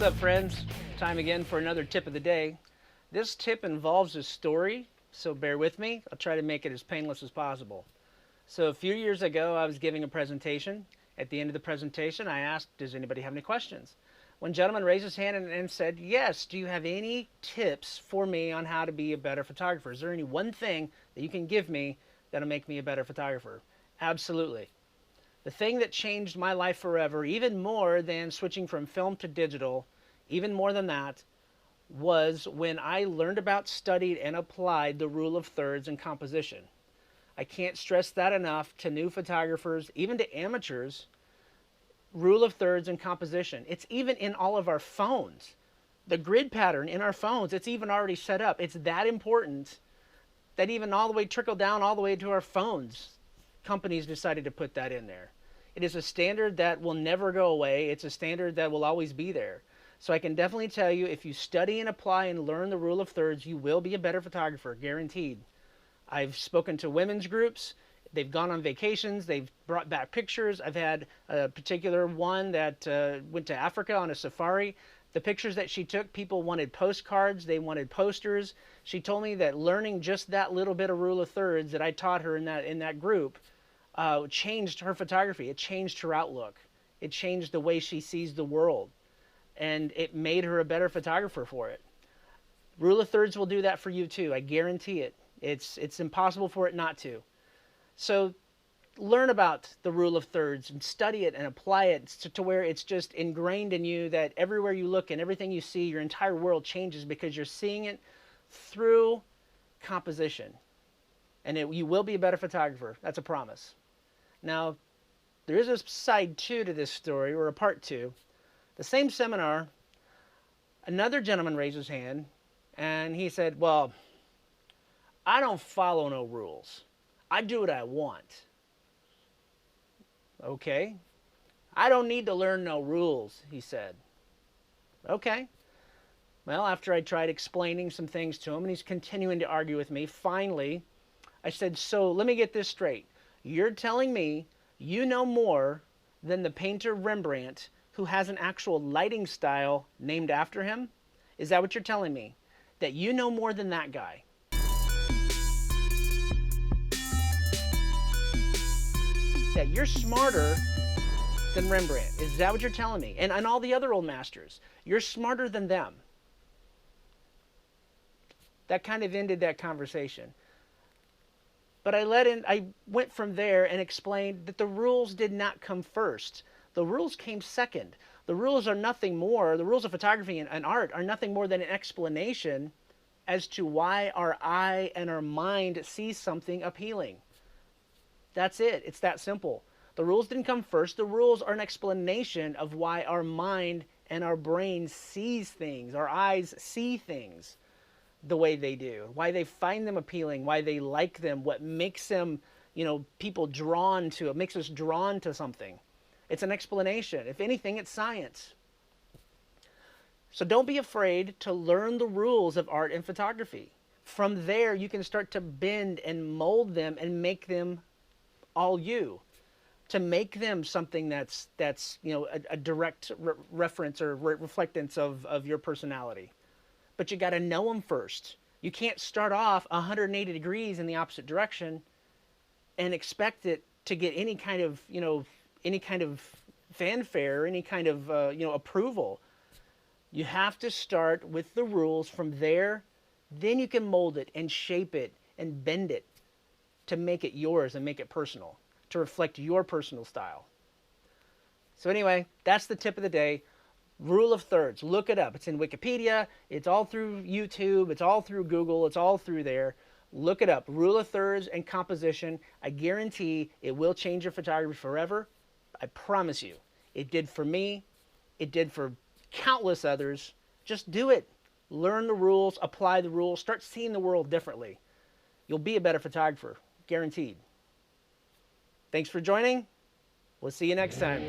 What's up, friends? Time again for another tip of the day. This tip involves a story, so bear with me. I'll try to make it as painless as possible. So a few years ago, I was giving a presentation. At the end of the presentation, I asked, does anybody have any questions? One gentleman raised his hand and said, yes, do you have any tips for me on how to be a better photographer? Is there any one thing that you can give me that'll make me a better photographer? Absolutely. The thing that changed my life forever, even more than switching from film to digital, even more than that, was when I learned about, studied, and applied the rule of thirds in composition. I can't stress that enough to new photographers, even to amateurs. Rule of thirds in composition. It's even in all of our phones. The grid pattern in our phones, it's even already set up. It's that important that even all the way trickled down all the way to our phones. Companies decided to put that in there. It is a standard that will never go away. It's a standard that will always be there. So I can definitely tell you, if you study and apply and learn the rule of thirds, you will be a better photographer, guaranteed. I've spoken to women's groups. They've gone on vacations. They've brought back pictures. I've had a particular one that went to Africa on a safari. The pictures that she took, people wanted postcards. They wanted posters. She told me that learning just that little bit of rule of thirds that I taught her in that group changed her photography. It changed her outlook. It changed the way she sees the world. And it made her a better photographer for it. Rule of thirds will do that for you too. I guarantee it. It's impossible for it not to. So learn about the rule of thirds and study it and apply it to where it's just ingrained in you that everywhere you look and everything you see, your entire world changes because you're seeing it through composition. And you will be a better photographer. That's a promise. Now, there is a side two to this story, or a part two. The same seminar, another gentleman raised his hand, and he said, well, I don't follow no rules. I do what I want. Okay. I don't need to learn no rules, he said. Okay. Well, after I tried explaining some things to him, and he's continuing to argue with me, finally, I said, so let me get this straight. You're telling me you know more than the painter Rembrandt, who has an actual lighting style named after him? Is that what you're telling me? That you know more than that guy? That you're smarter than Rembrandt? Is that what you're telling me? And all the other old masters, you're smarter than them. That kind of ended that conversation. But I went from there and explained that the rules did not come first. The rules came second. The rules are nothing more, the rules of photography and art are nothing more than an explanation as to why our eye and our mind sees something appealing. That's it. It's that simple. The rules didn't come first. The rules are an explanation of why our mind and our brain sees things. Our eyes see things the way they do, why they find them appealing, why they like them, what makes them, people drawn to it, makes us drawn to something. It's an explanation. If anything, it's science. So don't be afraid to learn the rules of art and photography. From there, you can start to bend and mold them and make them all you, to make them something that's a direct reference or reflectance of your personality. But you got to know them first. You can't start off 180 degrees in the opposite direction and expect it to get any kind of fanfare, any kind of approval. You have to start with the rules. From there, then you can mold it and shape it and bend it to make it yours and make it personal, to reflect your personal style. So anyway, that's the tip of the day. Rule of thirds. Look it up. It's in Wikipedia. It's all through YouTube. It's all through Google. It's all through there. Look it up. Rule of thirds and composition. I guarantee it will change your photography forever. I promise you. It did for me. It did for countless others. Just do it. Learn the rules. Apply the rules. Start seeing the world differently. You'll be a better photographer. Guaranteed. Thanks for joining. We'll see you next time.